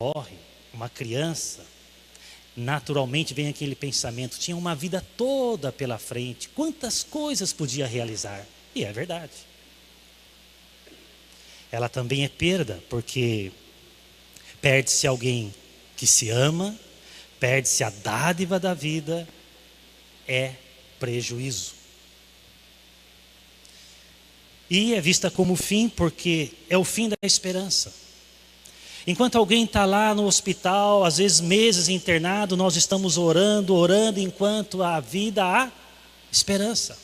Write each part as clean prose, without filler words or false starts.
morre, uma criança, naturalmente vem aquele pensamento, tinha uma vida toda pela frente, quantas coisas podia realizar? E é verdade. Ela também é perda, porque perde-se alguém que se ama, perde-se a dádiva da vida, é prejuízo. E é vista como fim, porque é o fim da esperança. Enquanto alguém está lá no hospital, às vezes meses internado, nós estamos orando, enquanto a vida há esperança.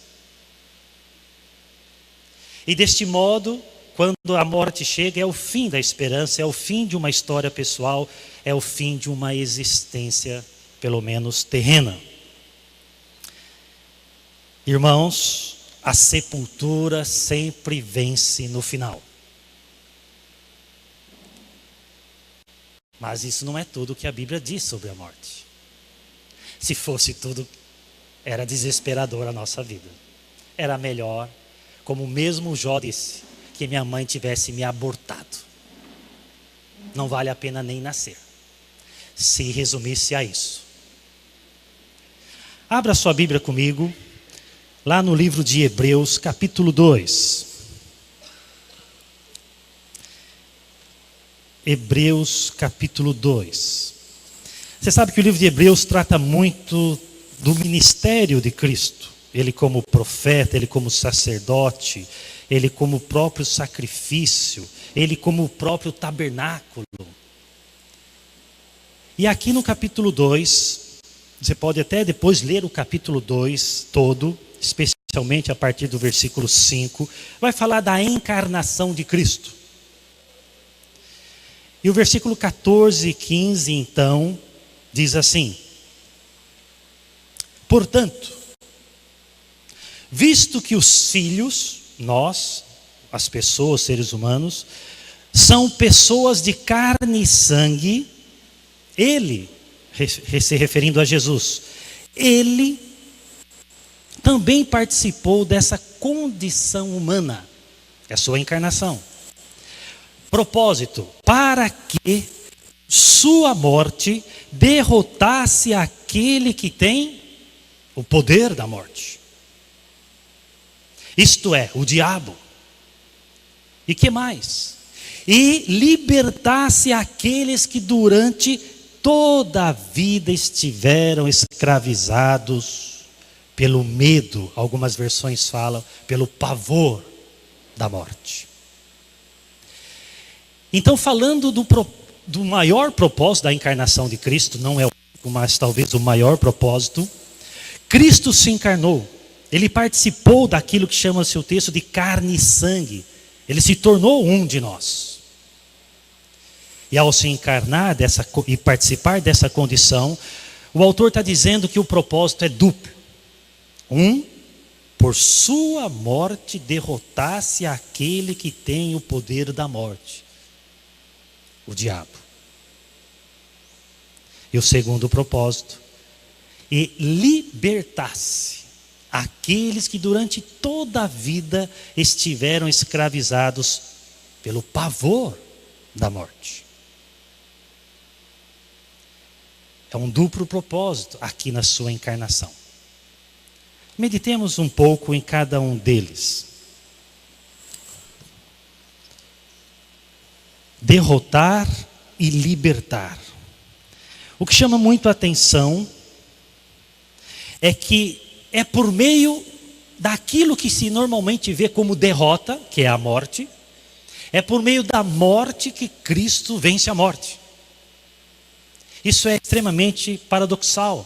E deste modo, quando a morte chega, é o fim da esperança, é o fim de uma história pessoal, é o fim de uma existência, pelo menos terrena. Irmãos, a sepultura sempre vence no final. Mas isso não é tudo que a Bíblia diz sobre a morte. Se fosse tudo, era desesperadora a nossa vida. Era melhor, como mesmo Jó disse, que minha mãe tivesse me abortado. Não vale a pena nem nascer. Se resumisse a isso. Abra sua Bíblia comigo, lá no livro de Hebreus, capítulo 2. Hebreus capítulo 2. Você sabe que o livro de Hebreus trata muito do ministério de Cristo. Ele como profeta, ele como sacerdote, ele como próprio sacrifício, ele como o próprio tabernáculo. E aqui no capítulo 2, você pode até depois ler o capítulo 2 todo, especialmente a partir do versículo 5, vai falar da encarnação de Cristo. E o versículo 14 e 15, então, diz assim: portanto, visto que os filhos, nós, as pessoas, seres humanos, são pessoas de carne e sangue, ele, se referindo a Jesus, ele também participou dessa condição humana, é a sua encarnação. Propósito, para que sua morte derrotasse aquele que tem o poder da morte. Isto é, o diabo. E que mais? E libertasse aqueles que durante toda a vida estiveram escravizados pelo medo, algumas versões falam, pelo pavor da morte. Então, falando do maior propósito da encarnação de Cristo, não é o único, mas talvez o maior propósito, Cristo se encarnou. Ele participou daquilo que chama-se o texto de carne e sangue. Ele se tornou um de nós. E ao se encarnar e participar dessa condição, o autor está dizendo que o propósito é duplo. Por sua morte derrotasse aquele que tem o poder da morte, o diabo. E o segundo propósito, e libertasse aqueles que durante toda a vida estiveram escravizados pelo pavor da morte. É um duplo propósito aqui na sua encarnação. Meditemos um pouco em cada um deles. Derrotar e libertar. O que chama muito a atenção é que é por meio daquilo que se normalmente vê como derrota, que é a morte, é por meio da morte que Cristo vence a morte. Isso é extremamente paradoxal,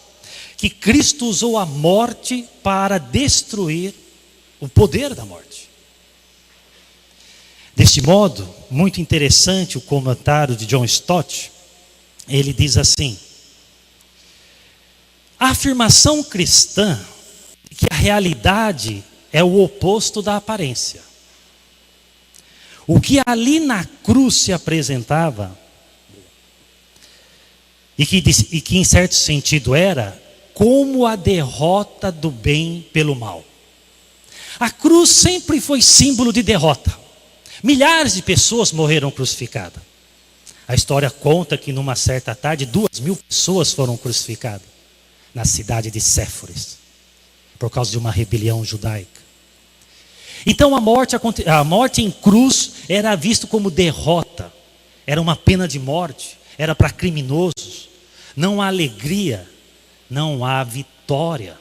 que Cristo usou a morte para destruir o poder da morte. Deste modo, muito interessante o comentário de John Stott, ele diz assim: a afirmação cristã de que a realidade é o oposto da aparência. O que ali na cruz se apresentava, e que em certo sentido era como a derrota do bem pelo mal. A cruz sempre foi símbolo de derrota. Milhares de pessoas morreram crucificadas. A história conta que numa certa tarde 2.000 pessoas foram crucificadas na cidade de Séforis, por causa de uma rebelião judaica. Então a morte em cruz era vista como derrota, era uma pena de morte, era para criminosos. Não há alegria, não há vitória.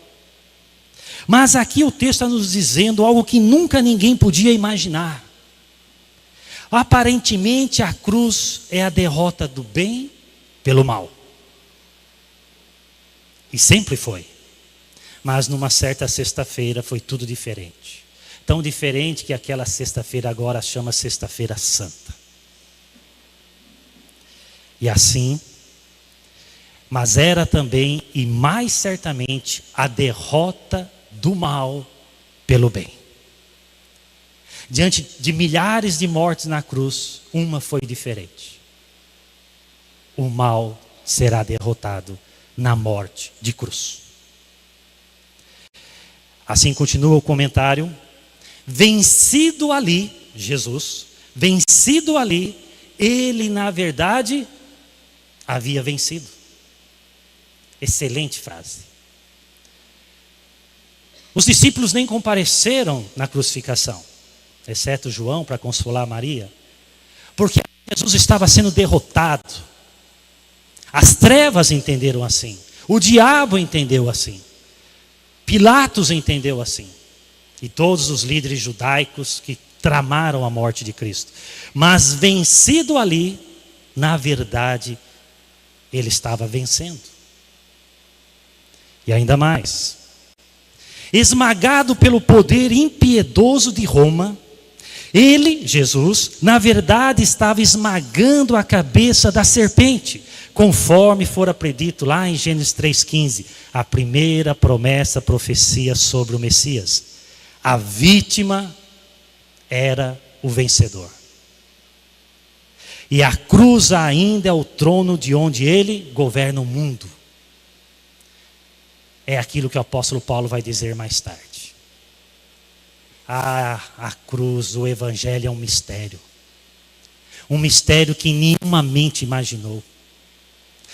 Mas aqui o texto está nos dizendo algo que nunca ninguém podia imaginar. Aparentemente a cruz é a derrota do bem pelo mal. E sempre foi. Mas numa certa sexta-feira foi tudo diferente. Tão diferente que aquela sexta-feira agora chama Sexta-feira Santa. E assim, mas era também e mais certamente a derrota do mal pelo bem. Diante de milhares de mortes na cruz, uma foi diferente. O mal será derrotado na morte de cruz. Assim continua o comentário. Vencido ali, Jesus, vencido ali, ele na verdade havia vencido. Excelente frase. Os discípulos nem compareceram na crucificação, exceto João, para consolar Maria, porque Jesus estava sendo derrotado. As trevas entenderam assim, o diabo entendeu assim, Pilatos entendeu assim, e todos os líderes judaicos que tramaram a morte de Cristo. Mas vencido ali, na verdade, ele estava vencendo. E ainda mais, esmagado pelo poder impiedoso de Roma, ele, Jesus, na verdade estava esmagando a cabeça da serpente, conforme fora predito lá em Gênesis 3,15, a primeira profecia sobre o Messias. A vítima era o vencedor. E a cruz ainda é o trono de onde ele governa o mundo. É aquilo que o apóstolo Paulo vai dizer mais tarde. A cruz, o evangelho é um mistério. Um mistério que nenhuma mente imaginou.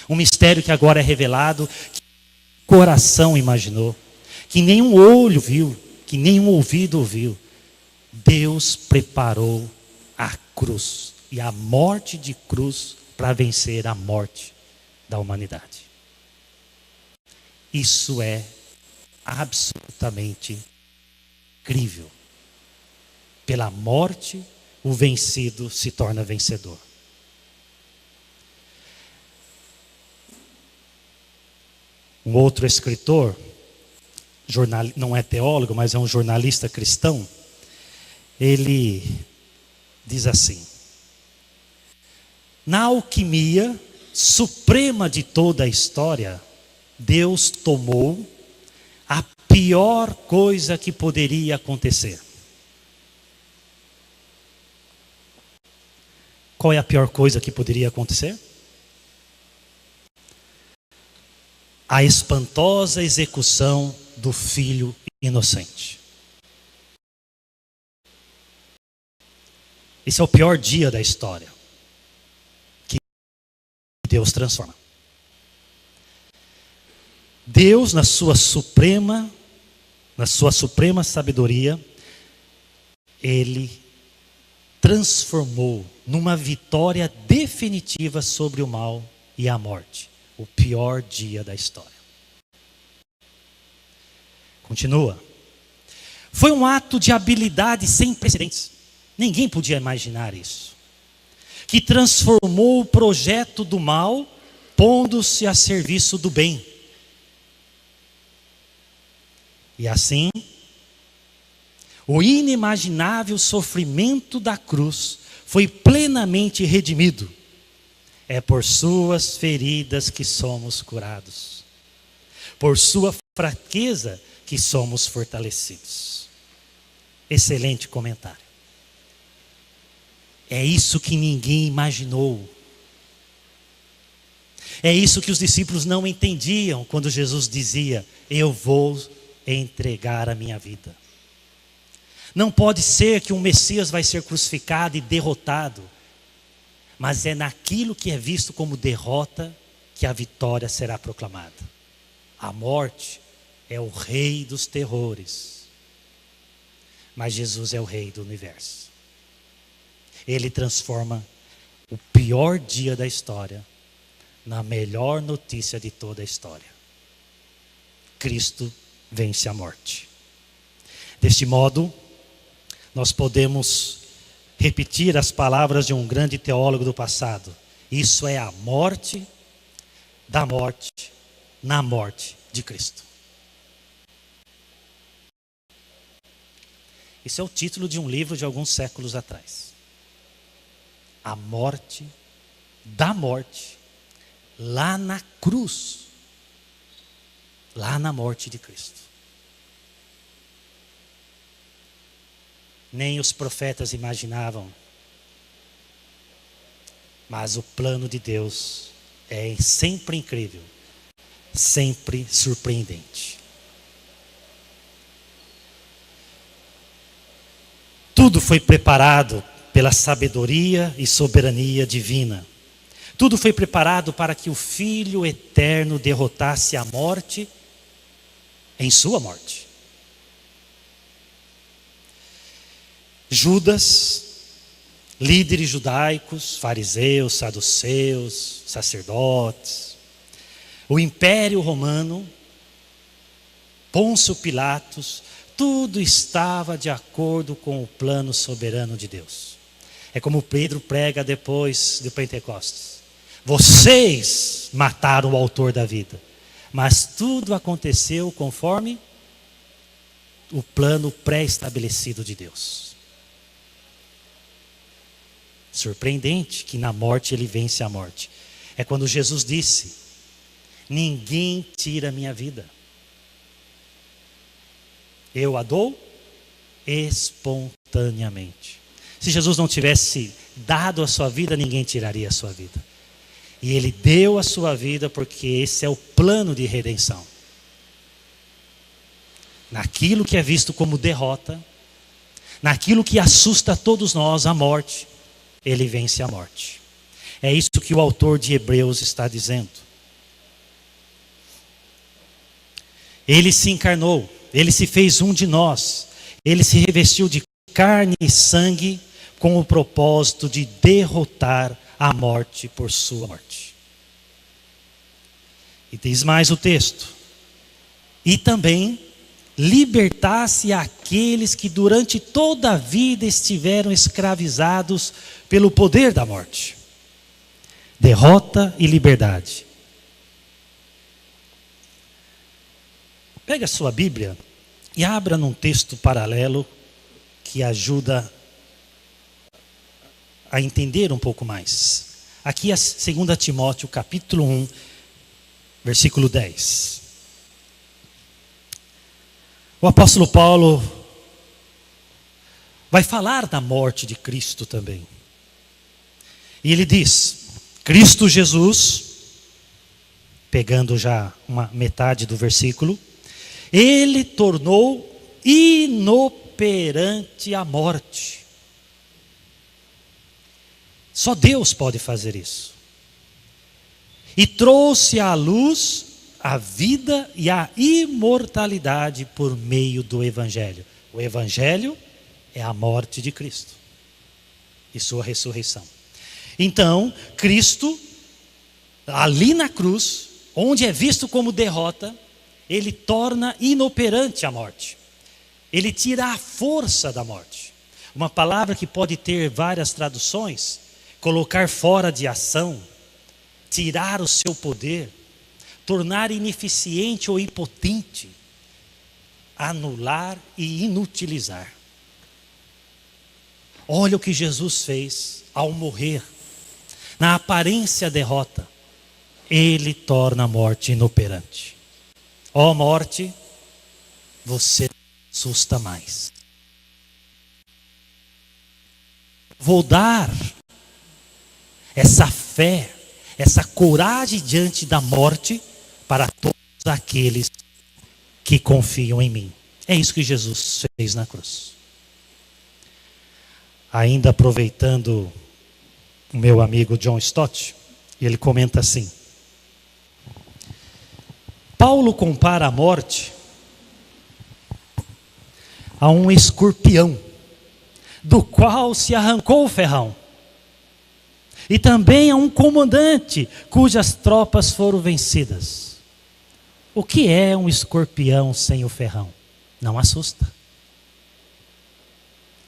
Um mistério que agora é revelado, que o coração imaginou, que nenhum olho viu, que nenhum ouvido ouviu. Deus preparou a cruz e a morte de cruz para vencer a morte da humanidade. Isso é absolutamente incrível. Pela morte, o vencido se torna vencedor. Um outro escritor, não é teólogo, mas é um jornalista cristão, ele diz assim: na alquimia suprema de toda a história, Deus tomou a pior coisa que poderia acontecer. Qual é a pior coisa que poderia acontecer? A espantosa execução do filho inocente. Esse é o pior dia da história que Deus transforma. Deus, na sua suprema sabedoria, Ele transformou numa vitória definitiva sobre o mal e a morte. O pior dia da história. Continua. Foi um ato de habilidade sem precedentes. Ninguém podia imaginar isso. Que transformou o projeto do mal, pondo-se a serviço do bem. E assim, o inimaginável sofrimento da cruz foi plenamente redimido. É por suas feridas que somos curados. Por sua fraqueza que somos fortalecidos. Excelente comentário. É isso que ninguém imaginou. É isso que os discípulos não entendiam quando Jesus dizia: eu vou entregar a minha vida. Não pode ser que um Messias vai ser crucificado e derrotado. mas é naquilo que é visto como derrota que a vitória será proclamada. A morte é o rei dos terrores, mas Jesus é o rei do universo. Ele transforma o pior dia da história na melhor notícia de toda a história. Cristo vence a morte. Deste modo, nós podemos repetir as palavras de um grande teólogo do passado. Isso é a morte da morte na morte de Cristo. Isso é o título de um livro de alguns séculos atrás. A morte da morte lá na cruz, lá na morte de Cristo. Nem os profetas imaginavam, mas o plano de Deus é sempre incrível, sempre surpreendente. Tudo foi preparado pela sabedoria e soberania divina. Tudo foi preparado para que o Filho eterno derrotasse a morte em sua morte. Judas, líderes judaicos, fariseus, saduceus, sacerdotes, o Império Romano, Pôncio Pilatos, tudo estava de acordo com o plano soberano de Deus. É como Pedro prega depois do Pentecostes. Vocês mataram o autor da vida, mas tudo aconteceu conforme o plano pré-estabelecido de Deus. Surpreendente que na morte ele vence a morte. É quando Jesus disse: ninguém tira a minha vida. Eu a dou espontaneamente. Se Jesus não tivesse dado a sua vida, ninguém tiraria a sua vida. E ele deu a sua vida porque esse é o plano de redenção. Naquilo que é visto como derrota, naquilo que assusta a todos nós, a morte, ele vence a morte. É isso que o autor de Hebreus está dizendo. Ele se encarnou, ele se fez um de nós, ele se revestiu de carne e sangue com o propósito de derrotar a morte por sua morte. E diz mais o texto: e também libertasse aqueles que durante toda a vida estiveram escravizados pelo poder da morte. Derrota e liberdade. Pega a sua Bíblia e abra num texto paralelo que ajuda a entender um pouco mais. Aqui é 2 Timóteo capítulo 1, versículo 10. O apóstolo Paulo vai falar da morte de Cristo também. E ele diz: Cristo Jesus, pegando já uma metade do versículo, ele tornou inoperante a morte. Só Deus pode fazer isso. E trouxe à luz a vida e a imortalidade por meio do Evangelho. O Evangelho é a morte de Cristo e sua ressurreição. Então, Cristo, ali na cruz, onde é visto como derrota, ele torna inoperante a morte. Ele tira a força da morte. Uma palavra que pode ter várias traduções: colocar fora de ação, tirar o seu poder, tornar ineficiente ou impotente, anular e inutilizar. Olha o que Jesus fez ao morrer. Na aparência derrota, ele torna a morte inoperante. Ó morte, você assusta mais. Vou dar essa fé, essa coragem diante da morte para todos aqueles que confiam em mim. É isso que Jesus fez na cruz. Ainda aproveitando o meu amigo John Stott, e ele comenta assim: Paulo compara a morte a um escorpião, do qual se arrancou o ferrão, e também a um comandante cujas tropas foram vencidas. O que é um escorpião sem o ferrão? Não assusta.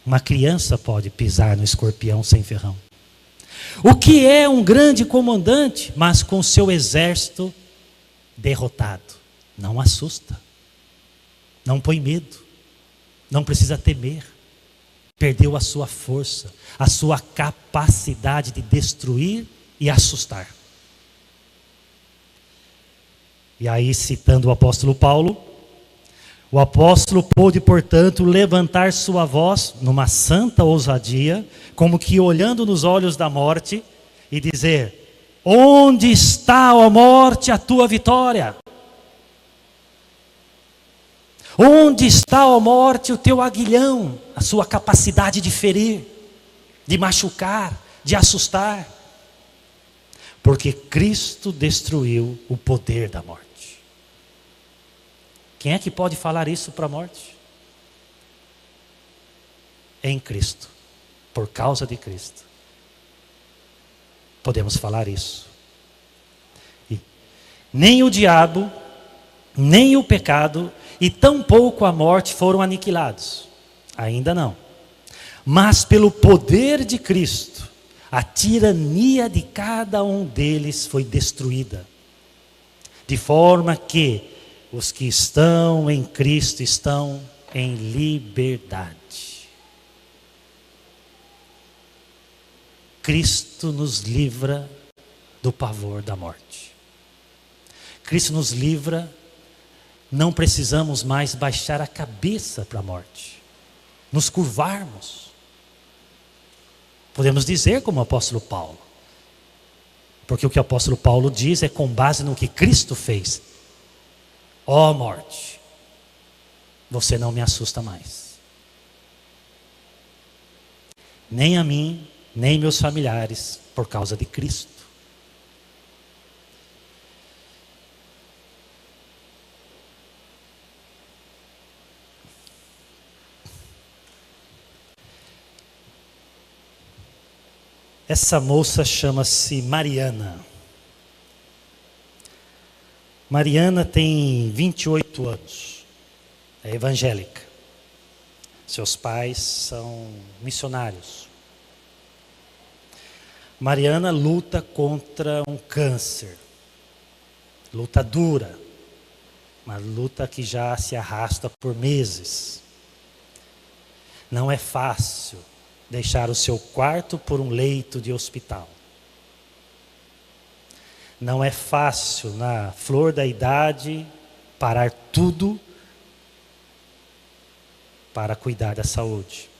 Uma criança pode pisar no escorpião sem ferrão. O que é um grande comandante, mas com seu exército derrotado? Não assusta. Não põe medo. Não precisa temer. Perdeu a sua força, a sua capacidade de destruir e assustar. E aí, citando o apóstolo Paulo, o apóstolo pôde, portanto, levantar sua voz numa santa ousadia, como que olhando nos olhos da morte, e dizer: onde está, ó morte, a tua vitória? Onde está, ó morte, o teu aguilhão, a sua capacidade de ferir, de machucar, de assustar? Porque Cristo destruiu o poder da morte. Quem é que pode falar isso para a morte? Em Cristo, por causa de Cristo. Podemos falar isso. E nem o diabo, nem o pecado, e tampouco a morte foram aniquilados. Ainda não. Mas pelo poder de Cristo, a tirania de cada um deles foi destruída. De forma que os que estão em Cristo estão em liberdade. Cristo nos livra do pavor da morte. Cristo nos livra, não precisamos mais baixar a cabeça para a morte, nos curvarmos. Podemos dizer como o apóstolo Paulo, porque o que o apóstolo Paulo diz é com base no que Cristo fez. Ó morte, você não me assusta mais. Nem a mim, nem meus familiares, por causa de Cristo. Essa moça chama-se Mariana. Mariana tem 28 anos, é evangélica. Seus pais são missionários. Mariana luta contra um câncer. Luta dura, uma luta que já se arrasta por meses. Não é fácil deixar o seu quarto por um leito de hospital. Não é fácil, na flor da idade, parar tudo para cuidar da saúde.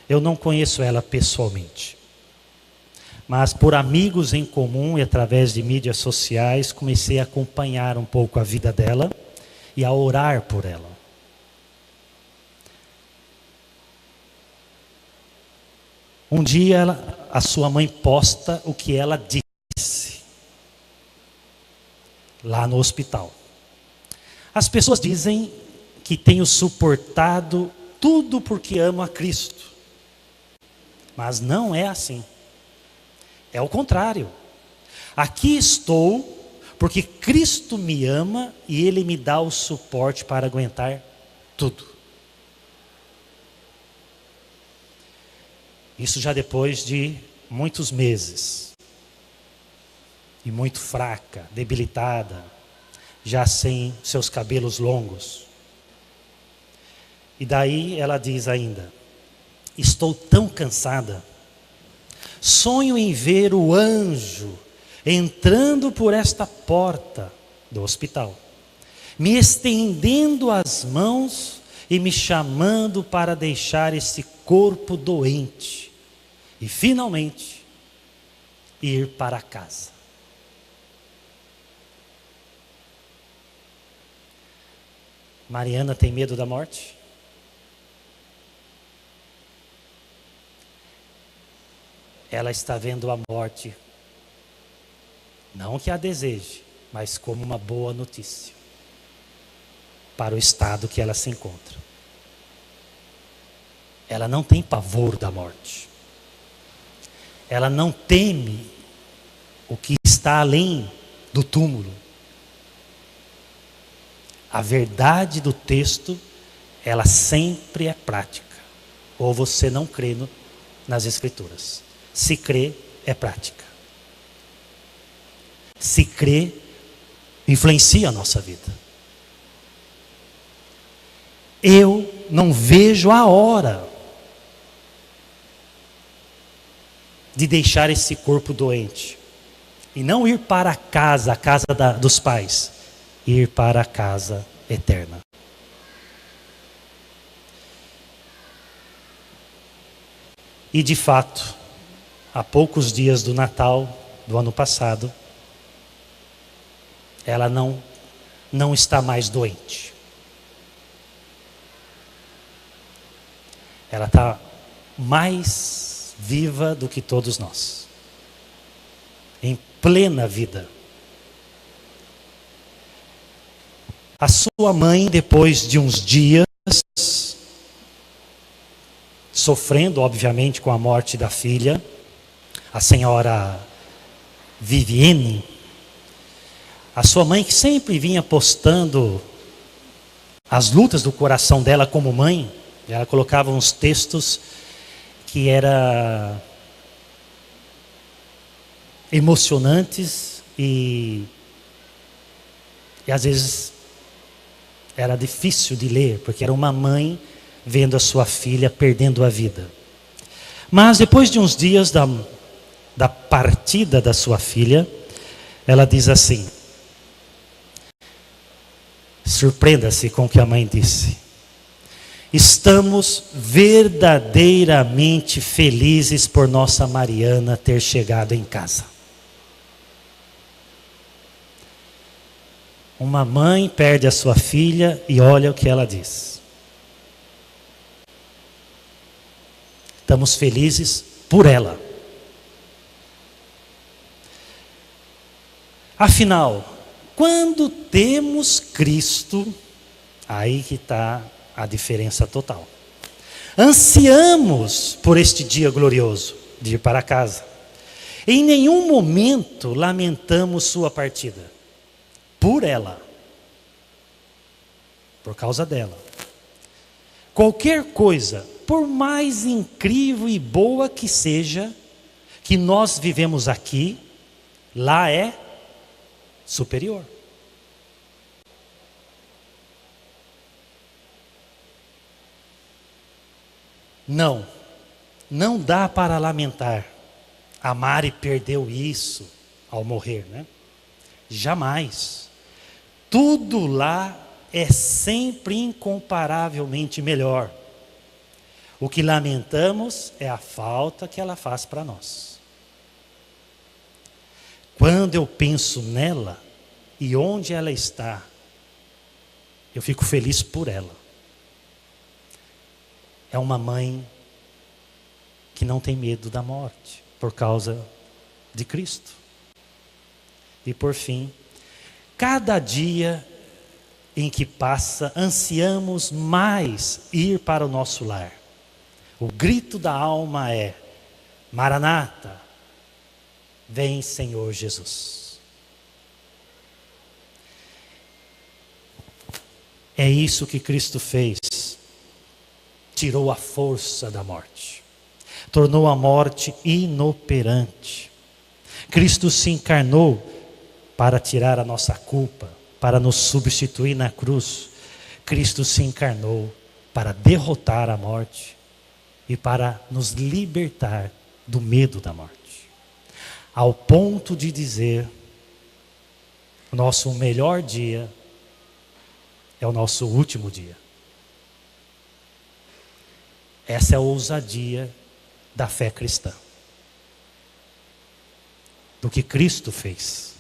Eu não conheço ela pessoalmente, mas por amigos em comum e através de mídias sociais, comecei a acompanhar um pouco a vida dela e a orar por ela. Um dia a sua mãe posta o que ela disse lá no hospital. As pessoas dizem que tenho suportado tudo porque amo a Cristo. Mas não é assim. É o contrário. Aqui estou porque Cristo me ama e Ele me dá o suporte para aguentar tudo. Isso já depois de muitos meses. E muito fraca, debilitada, já sem seus cabelos longos. E daí ela diz ainda: estou tão cansada, sonho em ver o anjo entrando por esta porta do hospital, me estendendo as mãos e me chamando para deixar esse corpo doente e finalmente ir para casa. Mariana tem medo da morte? ela está vendo a morte, não que a deseje, mas como uma boa notícia para o estado que ela se encontra. Ela não tem pavor da morte. Ela não teme o que está além do túmulo. A verdade do texto, ela sempre é prática. Ou você não crê nas Escrituras. Se crê, é prática. Se crê, influencia a nossa vida. Eu não vejo a hora de deixar esse corpo doente e não ir para a casa dos pais, ir para a casa eterna. E de fato, há poucos dias do Natal do ano passado, ela não está mais doente. Ela está mais viva do que todos nós, em plena vida. A sua mãe, depois de uns dias, sofrendo obviamente com a morte da filha, a senhora Vivienne, a sua mãe que sempre vinha postando as lutas do coração dela como mãe, ela colocava uns textos que eram emocionantes e às vezes era difícil de ler, porque era uma mãe vendo a sua filha perdendo a vida. Mas depois de uns dias da partida da sua filha, ela diz assim, surpreenda-se com o que a mãe disse: estamos verdadeiramente felizes por nossa Mariana ter chegado em casa. Uma mãe perde a sua filha e olha o que ela diz. Estamos felizes por ela. Afinal, quando temos Cristo, aí que está a diferença total. Ansiamos por este dia glorioso de ir para casa. Em nenhum momento lamentamos sua partida. Por ela. Por causa dela. Qualquer coisa, por mais incrível e boa que seja, que nós vivemos aqui, lá é superior. Não dá para lamentar. A Mari perdeu isso ao morrer, né? Jamais. Tudo lá é sempre incomparavelmente melhor. O que lamentamos é a falta que ela faz para nós. Quando eu penso nela e onde ela está, eu fico feliz por ela. É uma mãe que não tem medo da morte por causa de Cristo. E por fim, cada dia em que passa, ansiamos mais ir para o nosso lar. O grito da alma é: Maranata, vem Senhor Jesus. É isso que Cristo fez. Tirou a força da morte. Tornou a morte inoperante. Cristo se encarnou para tirar a nossa culpa, para nos substituir na cruz. Cristo se encarnou para derrotar a morte e para nos libertar do medo da morte. Ao ponto de dizer, o nosso melhor dia é o nosso último dia. Essa é a ousadia da fé cristã. Do que Cristo fez.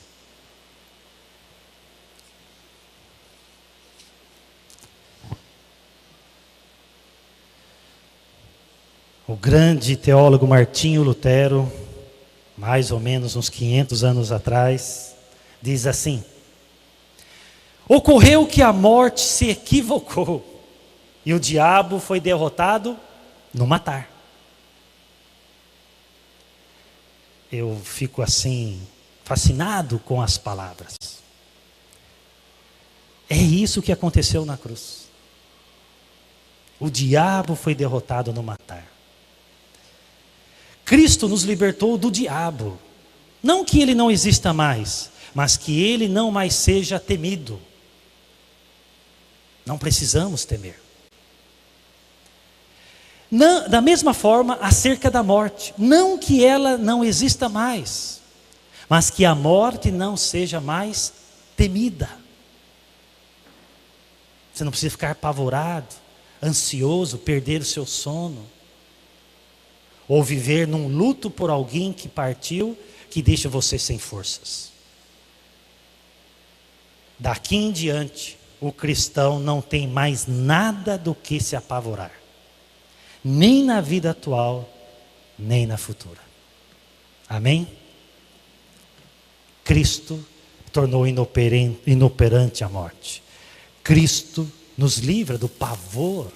O grande teólogo Martinho Lutero mais ou menos uns 500 anos atrás, diz assim: ocorreu que a morte se equivocou e o diabo foi derrotado no matar. Eu fico assim, fascinado com as palavras. É isso que aconteceu na cruz. O diabo foi derrotado no matar. Cristo nos libertou do diabo. Não que ele não exista mais, mas que ele não mais seja temido. Não precisamos temer. Não, da mesma forma, acerca da morte. Não que ela não exista mais, mas que a morte não seja mais temida. Você não precisa ficar apavorado, ansioso, perder o seu sono, ou viver num luto por alguém que partiu, que deixa você sem forças. Daqui em diante, o cristão não tem mais nada do que se apavorar, nem na vida atual, nem na futura. Amém? Cristo tornou inoperante a morte. Cristo nos livra do pavor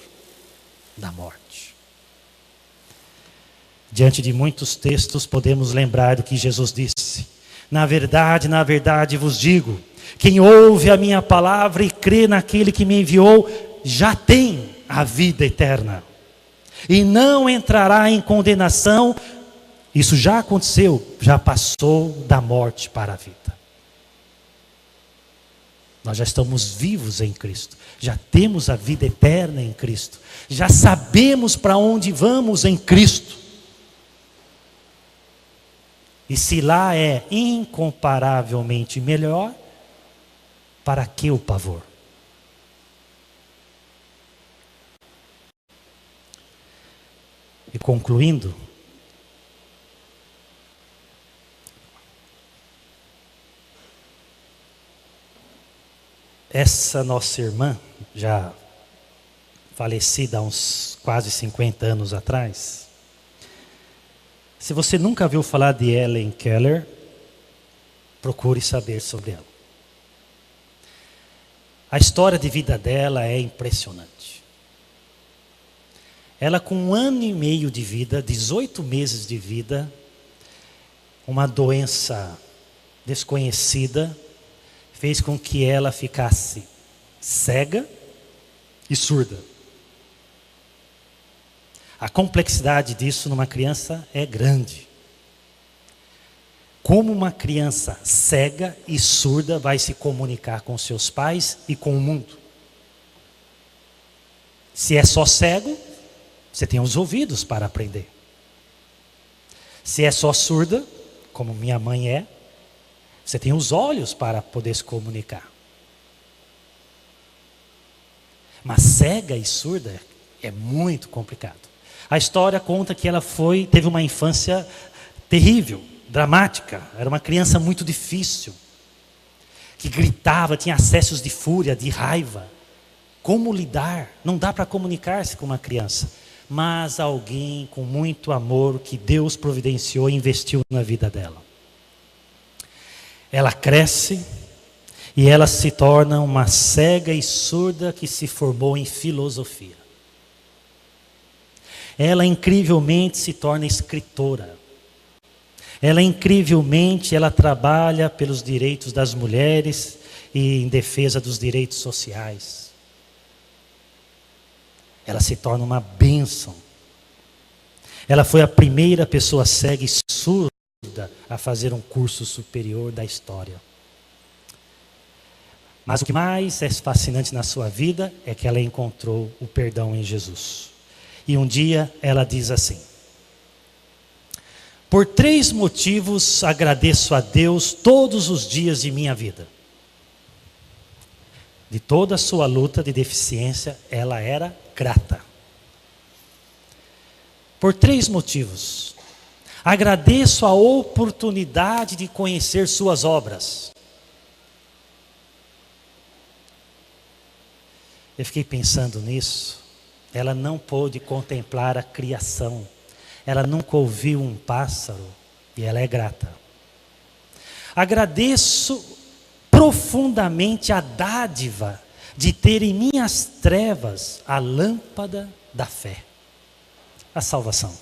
da morte. Diante de muitos textos, podemos lembrar do que Jesus disse: na verdade vos digo, quem ouve a minha palavra e crê naquele que me enviou, já tem a vida eterna. E não entrará em condenação. Isso já aconteceu, já passou da morte para a vida. Nós já estamos vivos em Cristo, já temos a vida eterna em Cristo, já sabemos para onde vamos em Cristo. E se lá é incomparavelmente melhor, para que o pavor? E concluindo, essa nossa irmã, já falecida há uns quase 50 anos atrás, se você nunca ouviu falar de Helen Keller, procure saber sobre ela. A história de vida dela é impressionante. Ela, com 1 ano e meio de vida, 18 meses de vida, uma doença desconhecida, fez com que ela ficasse cega e surda. A complexidade disso numa criança é grande. Como uma criança cega e surda vai se comunicar com seus pais e com o mundo? Se é só cego, você tem os ouvidos para aprender. Se é só surda, como minha mãe é, você tem os olhos para poder se comunicar. Mas cega e surda é muito complicado. A história conta que ela teve uma infância terrível, dramática. Era uma criança muito difícil, que gritava, tinha acessos de fúria, de raiva. Como lidar? Não dá para comunicar-se com uma criança. Mas alguém com muito amor que Deus providenciou e investiu na vida dela. Ela cresce e ela se torna uma cega e surda que se formou em filosofia. Ela incrivelmente se torna escritora. Ela trabalha pelos direitos das mulheres e em defesa dos direitos sociais. Ela se torna uma bênção. Ela foi a primeira pessoa cega e surda a fazer um curso superior da história. Mas o que mais é fascinante na sua vida é que ela encontrou o perdão em Jesus. E um dia ela diz assim: por 3 motivos agradeço a Deus todos os dias de minha vida. De toda a sua luta de deficiência, ela era grata. Por 3 motivos. Agradeço a oportunidade de conhecer suas obras. Eu fiquei pensando nisso. Ela não pôde contemplar a criação. Ela nunca ouviu um pássaro E ela é grata. Agradeço profundamente a dádiva de ter em minhas trevas a lâmpada da fé, a salvação.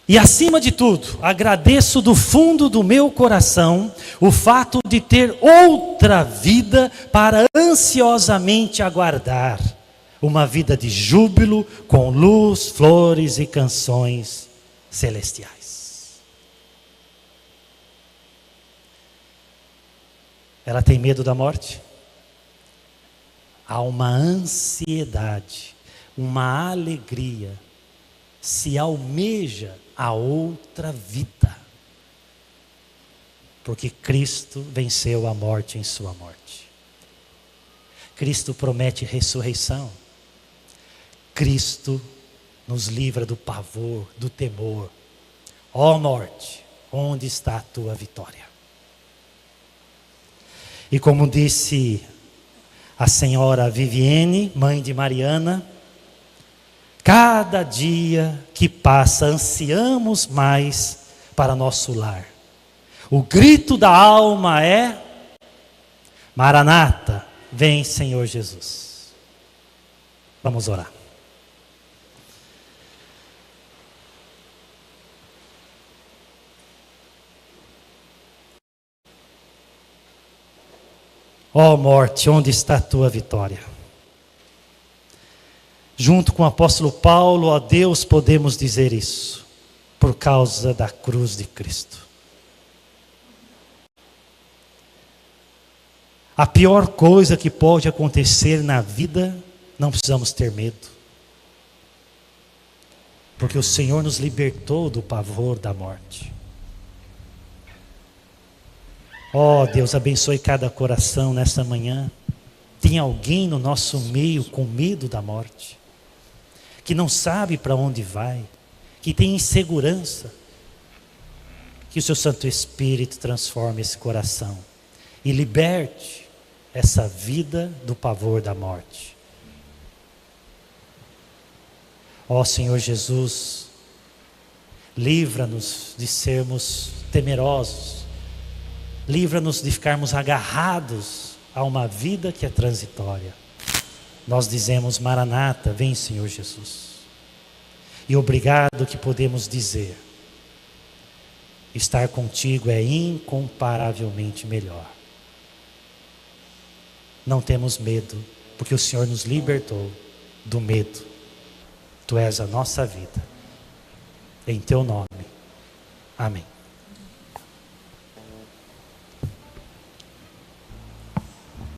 E acima de tudo, agradeço do fundo do meu coração o fato de ter outra vida para ansiosamente aguardar. Uma vida de júbilo, com luz, flores e canções celestiais. Ela tem medo da morte? Há uma ansiedade, uma alegria, se almeja a outra vida. Porque Cristo venceu a morte em sua morte. Cristo promete ressurreição. Cristo nos livra do pavor, do temor. Ó morte, onde está a tua vitória? E como disse a senhora Viviane, mãe de Mariana, cada dia que passa ansiamos mais para nosso lar. O grito da alma é: Maranata, vem Senhor Jesus. Vamos orar. Ó morte, onde está a tua vitória? Junto com o apóstolo Paulo, a Deus podemos dizer isso, por causa da cruz de Cristo. A pior coisa que pode acontecer na vida, não precisamos ter medo. Porque o Senhor nos libertou do pavor da morte. Ó Deus, abençoe cada coração nesta manhã. Tem alguém no nosso meio com medo da morte, que não sabe para onde vai, que tem insegurança. Que o seu Santo Espírito transforme esse coração e liberte essa vida do pavor da morte. Ó Senhor Jesus, livra-nos de sermos temerosos, livra-nos de ficarmos agarrados a uma vida que é transitória. Nós dizemos: Maranata, vem Senhor Jesus. E obrigado que podemos dizer: estar contigo é incomparavelmente melhor. Não temos medo, porque o Senhor nos libertou do medo. Tu és a nossa vida. Em teu nome. Amém.